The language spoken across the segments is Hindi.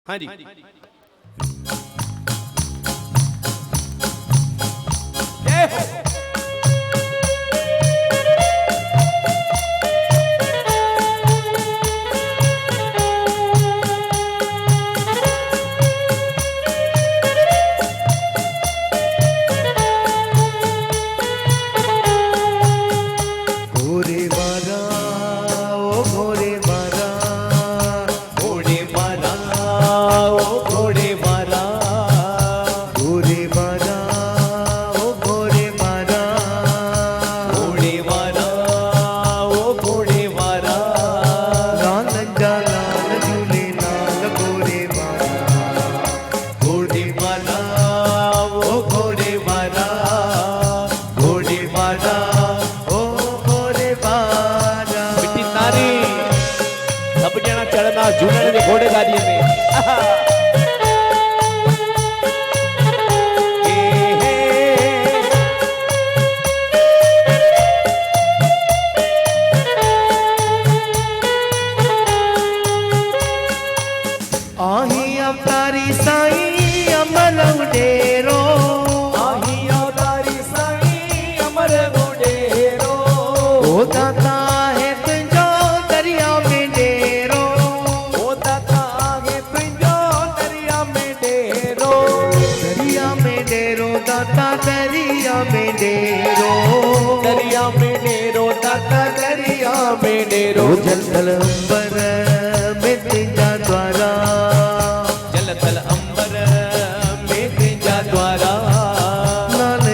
हाँ जी झूलण जे घोड़े गाड़ी में आही अवतारी साईं अमर उडेरो आही अवतारी साईं अमर उडेरो ओ दाता है तुझो दरिया में डेरो ओ दाता है तुझो दरिया में डेरो दरिया में डेरो दाता दरिया में डेरो दरिया में डेरो दाता दरिया में डेरो जल जल अंबर में तेजा द्वारा जल जल अंबर में तेजा द्वारा लाल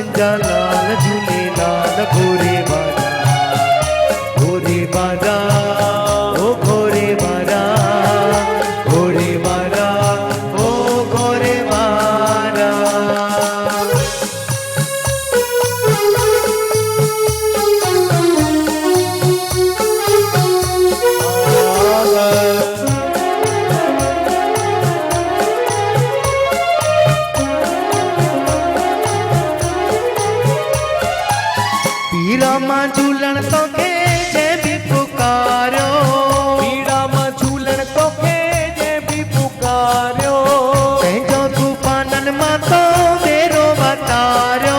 लाल झूले लाल घोरे बारा ओ घोरे बारा घोरे बारा ओ घोरे बारा पीरा मां झूलण तो के जे भी पुकारो पीड़ा मां झूलण तो के जे भी पुकारो पंहिंजो तूफानन मां तो बेरो वतारो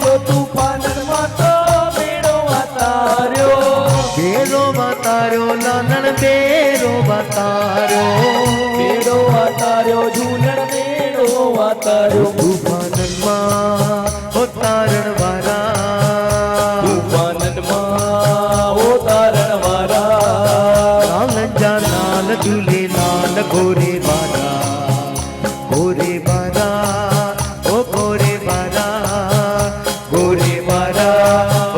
जो तूफानन मां तो बेड़ो अतारियो बेरो वतारो लानन बेरो वतारो बेड़ो अतारियो झूलण बेड़ो अतारियो तूफानन मां उतारण वारा तूफानन मां उतारण वारा लाल जा लाल झूले लाल घोरे बारा घोरे बारा ओ घोरे बारा घोरे बारा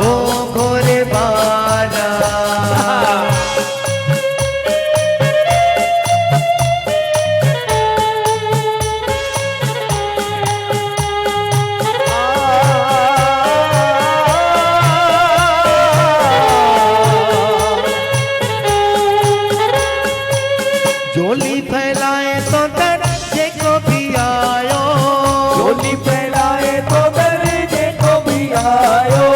ओ घोरे बारा झोली फैलाए तो दर जेको भी आयो झोली फैलाए तो दर जेको भी आयो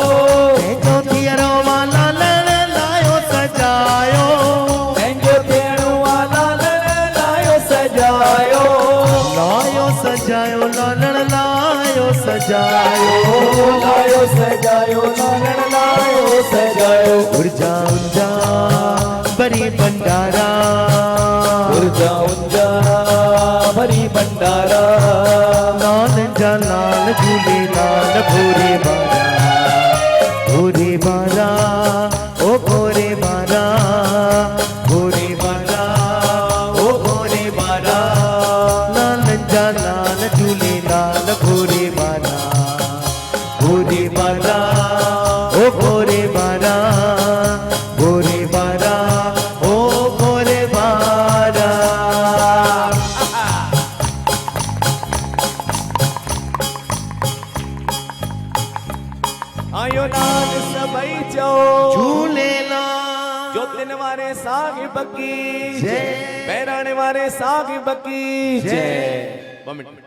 पंहिंजो थियणो वाला लड़ लायो सजायो पंहिंजो थियण वाला लड़ लायो सजायो लायो सजायो लालण लायो सजायो लायो सजायो लालण लायो सजायो ऊर्जा ऊर्जा बरी भंडारा ऊर्जा ऊर्जा भरी भंडारा लाल जा लाल झूले लाल घोरे बारा ओ घोरे बारा घोरे बारा ओ घोरे बारा लाल जा लाल झूले लाल घोरे बारा ओ घोरे बारा घोरे बारा ओ घोरे बारा आयो नान सबई चो झूलेला जोतन वारे साहिब की जय बहराने वारे साहिब की जय 2 मिनट